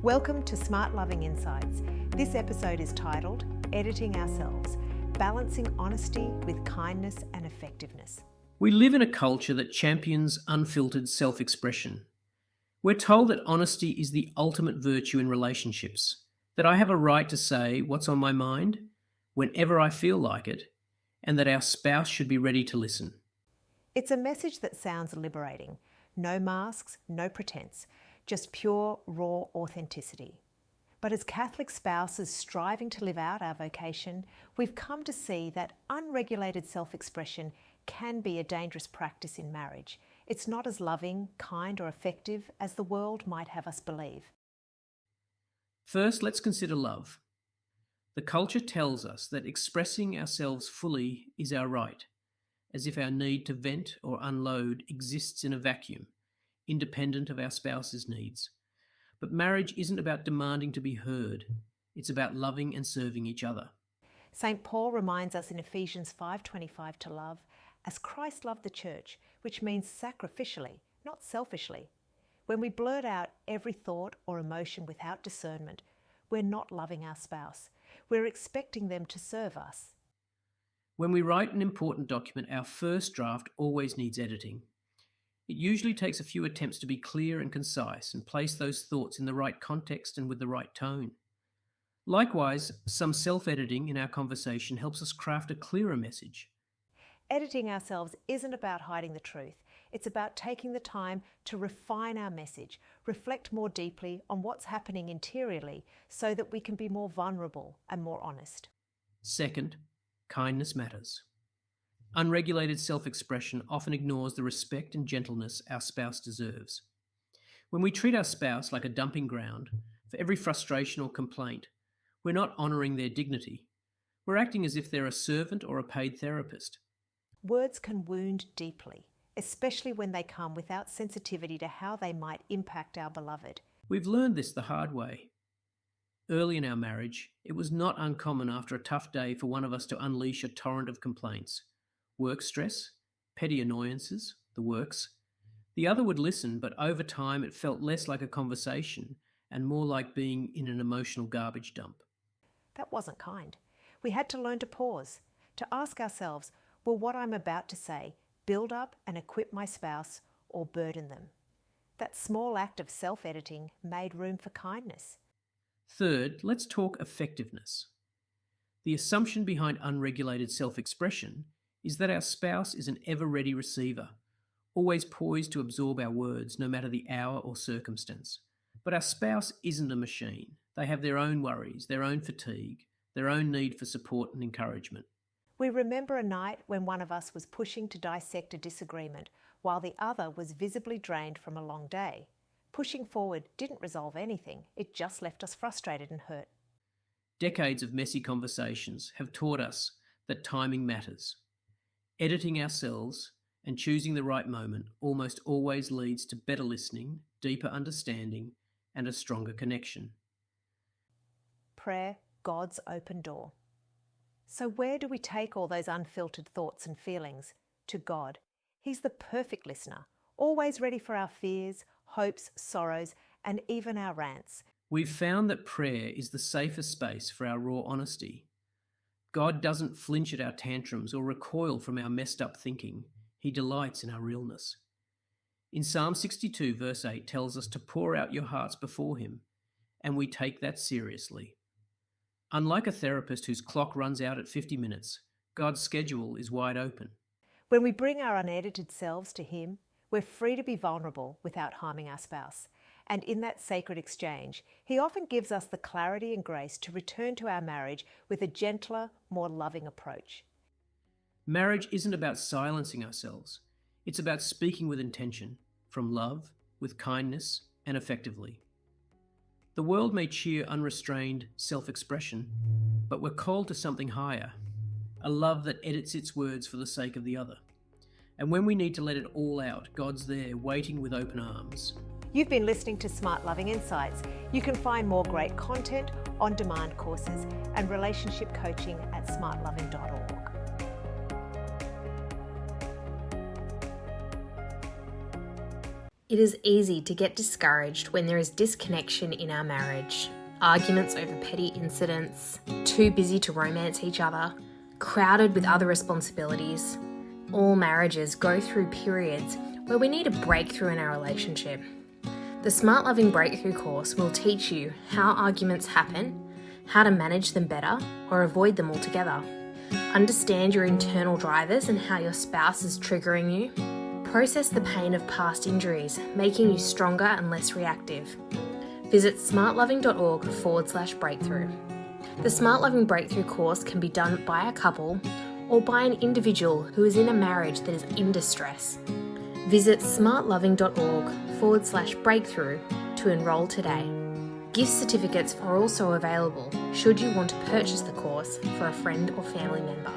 Welcome to SmartLoving Insights. This episode is titled Editing Ourselves, Balancing Honesty with Kindness and Effectiveness. We live in a culture that champions unfiltered self-expression. We're told that honesty is the ultimate virtue in relationships, that I have a right to say what's on my mind whenever I feel like it, and that our spouse should be ready to listen. It's a message that sounds liberating. No masks, no pretense, just pure, raw authenticity. But as Catholic spouses striving to live out our vocation, we've come to see that unregulated self-expression can be a dangerous practice in marriage. It's not as loving, kind, or effective as the world might have us believe. First, let's consider love. The culture tells us that expressing ourselves fully is our right, as if our need to vent or unload exists in a vacuum, independent of our spouse's needs. But marriage isn't about demanding to be heard. It's about loving and serving each other. St. Paul reminds us in Ephesians 5:25 to love as Christ loved the church, which means sacrificially, not selfishly. When we blurt out every thought or emotion without discernment, we're not loving our spouse. We're expecting them to serve us. When we write an important document, our first draft always needs editing. It usually takes a few attempts to be clear and concise and place those thoughts in the right context and with the right tone. Likewise, some self-editing in our conversation helps us craft a clearer message. Editing ourselves isn't about hiding the truth. It's about taking the time to refine our message, reflect more deeply on what's happening interiorly so that we can be more vulnerable and more honest. Second, kindness matters. Unregulated self-expression often ignores the respect and gentleness our spouse deserves. When we treat our spouse like a dumping ground for every frustration or complaint, we're not honouring their dignity. We're acting as if they're a servant or a paid therapist. Words can wound deeply, especially when they come without sensitivity to how they might impact our beloved. We've learned this the hard way. Early in our marriage, it was not uncommon after a tough day for one of us to unleash a torrent of complaints. Work stress, petty annoyances, the works. The other would listen, but over time it felt less like a conversation and more like being in an emotional garbage dump. That wasn't kind. We had to learn to pause, to ask ourselves, will what I'm about to say build up and equip my spouse or burden them? That small act of self-editing made room for kindness. Third, let's talk effectiveness. The assumption behind unregulated self-expression is that our spouse is an ever-ready receiver, always poised to absorb our words no matter the hour or circumstance. But our spouse isn't a machine. They have their own worries, their own fatigue, their own need for support and encouragement. We remember a night when one of us was pushing to dissect a disagreement while the other was visibly drained from a long day. Pushing forward didn't resolve anything. It just left us frustrated and hurt. Decades of messy conversations have taught us that timing matters. Editing ourselves and choosing the right moment almost always leads to better listening, deeper understanding, and a stronger connection. Prayer, God's open door. So where do we take all those unfiltered thoughts and feelings? To God. He's the perfect listener, always ready for our fears, hopes, sorrows, and even our rants. We've found that prayer is the safest space for our raw honesty. God doesn't flinch at our tantrums or recoil from our messed up thinking. He delights in our realness. In Psalm 62 verse 8 tells us to pour out your hearts before him, and we take that seriously. Unlike a therapist whose clock runs out at 50 minutes, God's schedule is wide open. When we bring our unedited selves to him, we're free to be vulnerable without harming our spouse. And in that sacred exchange, he often gives us the clarity and grace to return to our marriage with a gentler, more loving approach. Marriage isn't about silencing ourselves. It's about speaking with intention, from love, with kindness, and effectively. The world may cheer unrestrained self-expression, but we're called to something higher, a love that edits its words for the sake of the other. And when we need to let it all out, God's there, waiting with open arms. You've been listening to SmartLoving Insights. You can find more great content, on-demand courses, and relationship coaching at smartloving.org. It is easy to get discouraged when there is disconnection in our marriage. Arguments over petty incidents, too busy to romance each other, crowded with other responsibilities. All marriages go through periods where we need a breakthrough in our relationship. The SmartLoving Breakthrough course will teach you how arguments happen, how to manage them better or avoid them altogether. Understand your internal drivers and how your spouse is triggering you. Process the pain of past injuries, making you stronger and less reactive. Visit smartloving.org/breakthrough. The SmartLoving Breakthrough course can be done by a couple or by an individual who is in a marriage that is in distress. Visit smartloving.org/breakthrough to enrol today. Gift certificates are also available should you want to purchase the course for a friend or family member.